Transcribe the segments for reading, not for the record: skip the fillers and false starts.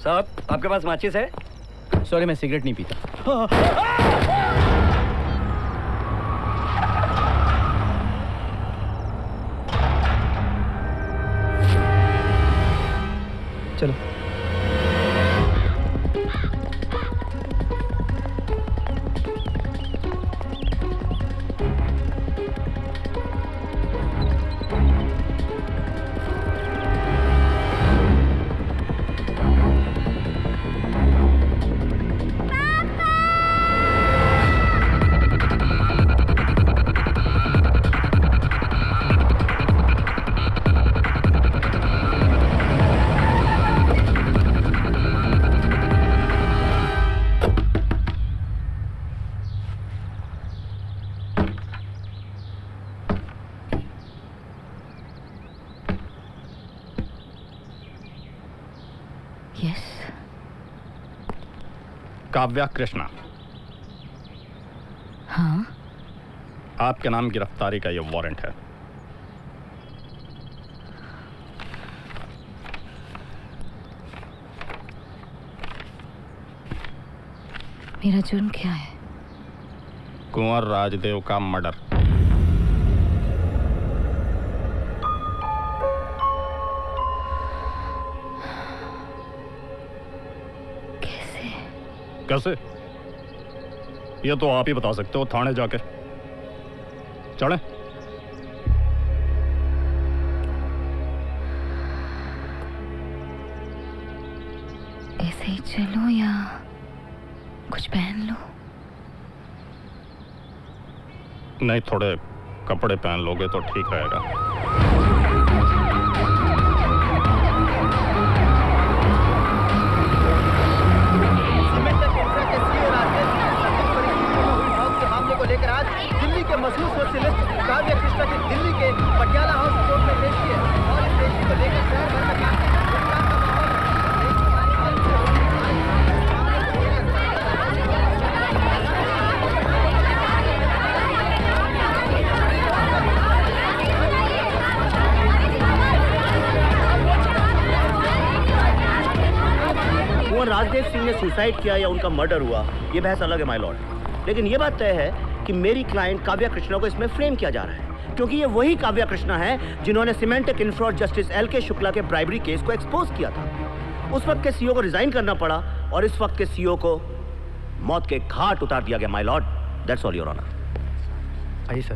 साहब, आपके पास माचिस है? सॉरी, मैं सिगरेट नहीं पीता। चलो। काव्या कृष्णा। हाँ? आपके नाम गिरफ्तारी का ये वारंट है। मेरा जुर्म क्या है? कुंवर राजदेव का मर्डर। कैसे? ये तो आप ही बता सकते हो, थाने जाके। चलें? ऐसे ही चलो या कुछ पहन लो? नहीं, थोड़े कपड़े पहन लोगे तो ठीक रहेगा। लेकर आज दिल्ली के मशहूर सोशलिस्ट काव्या कृष्णा की दिल्ली के पटियाला हाउस कोर्ट में पेश की है और इस पेशी को लेकर शहर भर में कुंवर राजदेव सिंह ने सुसाइड किया या उनका मर्डर हुआ, ये बहस अलग है माय लॉर्ड। लेकिन ये बात तय है कि मेरी क्लाइंट काव्या कृष्णा को इसमें फ्रेम किया जा रहा है, क्योंकि ये वही काव्या कृष्णा है जिन्होंने सिमेंटेक इंफ्रॉड जस्टिस एल.के. शुक्ला के ब्राइबरी केस को एक्सपोज किया था। उस वक्त के सीईओ को रिजाइन करना पड़ा और इस वक्त के सीईओ को मौत के घाट उतार दिया गया my lord. That's all your honour. आइए सर।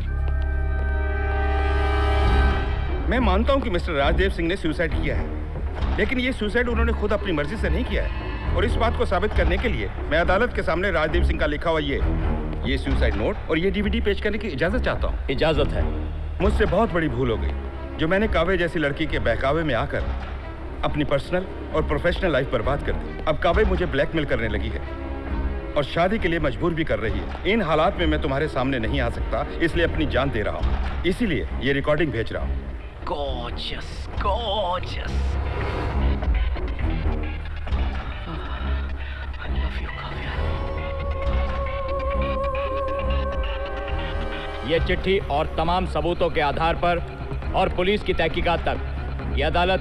मैं मानता हूं कि मिस्टर राजदेव सिंह ने सुसाइड किया है, लेकिन ये सुसाइड उन्होंने खुद अपनी मर्जी से नहीं किया है। और इस बात को साबित करने के लिए मैं अदालत के सामने राजदेव सिंह का लिखा हुआ ये सुसाइड नोट और ये डीवीडी पेश करने की इजाजत चाहता हूँ। इजाजत है। मुझसे बहुत बड़ी भूल हो गई जो मैंने काव्या जैसी लड़की के बहकावे में आकर अपनी पर्सनल और प्रोफेशनल लाइफ बर्बाद कर दी। अब काव्या मुझे ब्लैकमेल करने लगी है और शादी के लिए मजबूर भी कर रही है। इन हालात में मैं तुम्हारे सामने नहीं आ सकता, इसलिए अपनी जान दे रहा हूँ। इसीलिए ये रिकॉर्डिंग भेज रहा हूँ। Gorgeous, gorgeous. I love you, Kavya. ये चिट्ठी और तमाम सबूतों के आधार पर और पुलिस की तहकीकात तक ये अदालत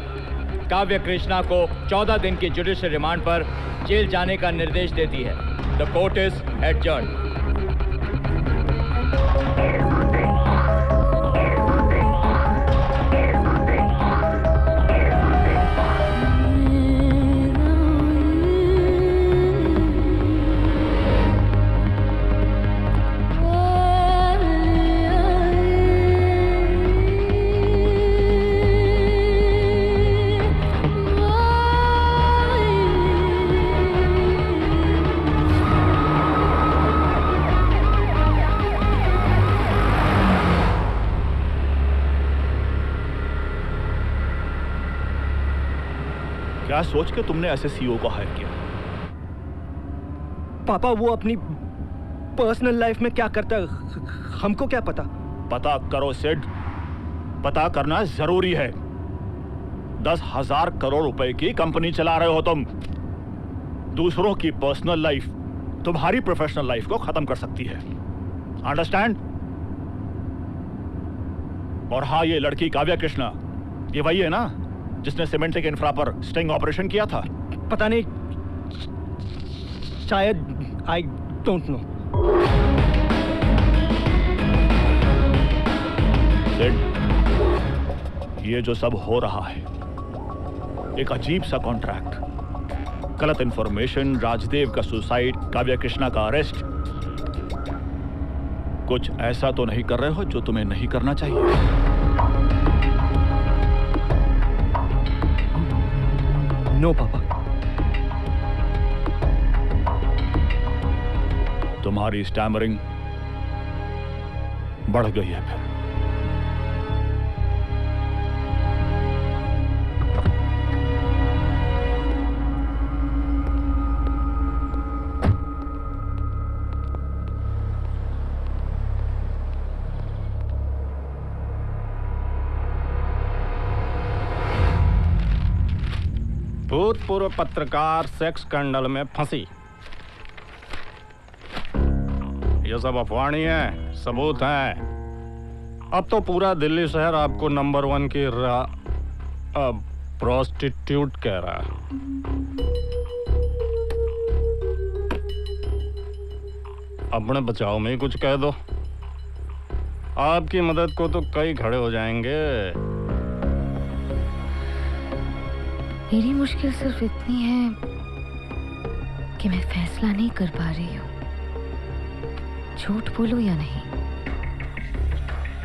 काव्या कृष्णा को 14 दिन की जुडिशियल रिमांड पर जेल जाने का निर्देश देती है। The court is adjourned. क्या सोच के तुमने ऐसे सीईओ को हायर किया? पापा वो अपनी पर्सनल लाइफ में क्या करता है हमको क्या पता। पता करो सिड, पता करना जरूरी है। 10,000 करोड़ रुपए की कंपनी चला रहे हो तुम। दूसरों की पर्सनल लाइफ तुम्हारी प्रोफेशनल लाइफ को खत्म कर सकती है। अंडरस्टैंड? और हाँ, ये लड़की काव्या कृष्णा, ये वही है ना जिसने सिमेंटेक इंफ्रा पर स्टिंग ऑपरेशन किया था? पता नहीं, शायद आई डोंट नो। ये जो सब हो रहा है, एक अजीब सा कॉन्ट्रैक्ट, गलत इंफॉर्मेशन, राजदेव का सुसाइड, काव्या कृष्णा का अरेस्ट, कुछ ऐसा तो नहीं कर रहे हो जो तुम्हें नहीं करना चाहिए? नो पापा। तुम्हारी स्टैमरिंग बढ़ गई है फिर। भूतपूर्व पत्रकार सेक्स स्कैंडल में फंसी। ये सब अफवाही है, सबूत है। अब तो पूरा दिल्ली शहर आपको नंबर 1 की प्रोस्टिट्यूट कह रहा है। अपने बचाव में ही कुछ कह दो, आपकी मदद को तो कई खड़े हो जाएंगे। मेरी मुश्किल सिर्फ इतनी है कि मैं फैसला नहीं कर पा रही हूँ झूठ बोलूं या नहीं,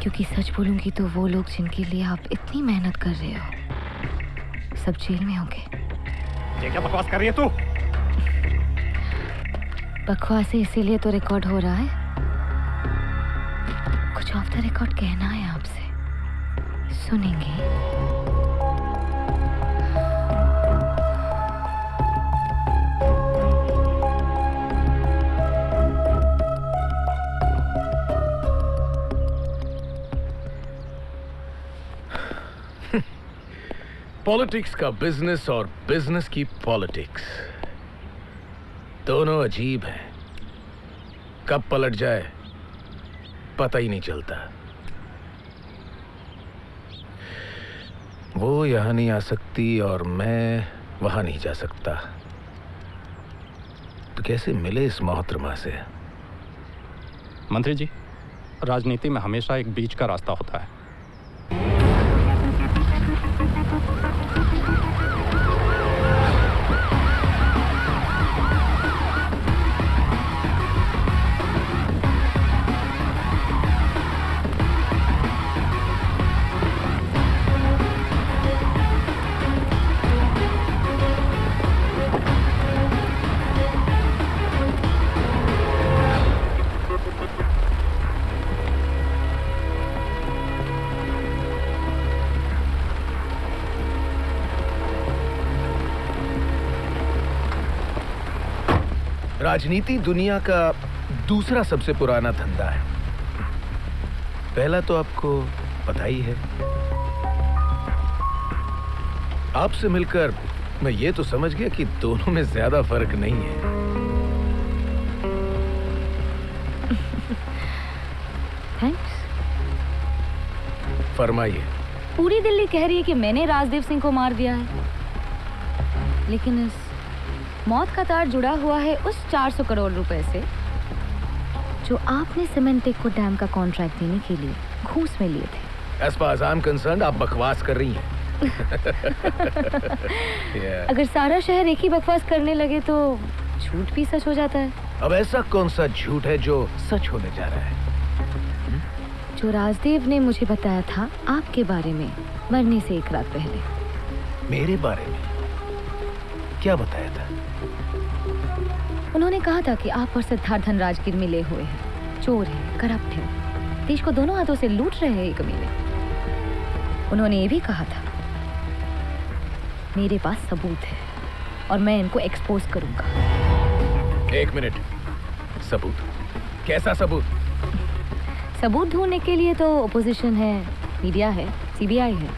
क्योंकि सच बोलूंगी तो वो लोग जिनके लिए आप इतनी मेहनत कर रहे हो सब जेल में होंगे। ये क्या बकवास कर रही है तू? बकवास है इसीलिए तो रिकॉर्ड हो रहा है। कुछ ऑफ द रिकॉर्ड कहना है आपसे, सुनेंगे? पॉलिटिक्स का बिजनेस और बिजनेस की पॉलिटिक्स दोनों अजीब हैं। कब पलट जाए पता ही नहीं चलता। वो यहां नहीं आ सकती और मैं वहां नहीं जा सकता, तो कैसे मिले इस मोहतरमा से? मंत्री जी, राजनीति में हमेशा एक बीच का रास्ता होता है। राजनीति दुनिया का दूसरा सबसे पुराना धंधा है। पहला तो आपको पता ही है। आपसे मिलकर मैं ये तो समझ गया कि दोनों में ज्यादा फर्क नहीं है। थैंक्स। फरमाइए। पूरी दिल्ली कह रही है कि मैंने राजदेव सिंह को मार दिया है, लेकिन इस मौत का तार जुड़ा हुआ है उस 400 करोड़ रुपए से जो आपने सीमेंटेक को डैम का कॉन्ट्रैक्ट देने के लिए घूस में लिए थे। As far as I'm concerned, आप बकवास कर रही हैं। अगर सारा शहर एक ही बकवास करने लगे तो झूठ भी सच हो जाता है। अब ऐसा कौन सा झूठ है जो सच होने जा रहा है? जो राजदेव ने मुझे बताया था आपके बारे में मरने से एक रात पहले। मेरे बारे में क्या बताया था? उन्होंने कहा था कि आप और सिद्धार्थ धनराजगिर मिले हुए हैं, चोर हैं, करप्ट हैं, देश को दोनों हाथों से लूट रहे हैं ये कमीने। उन्होंने ये भी कहा था मेरे पास सबूत है और मैं इनको एक्सपोज करूंगा। एक मिनट, सबूत? कैसा सबूत? सबूत ढूंढने के लिए तो ओपोजिशन है, मीडिया है, सीबीआई है।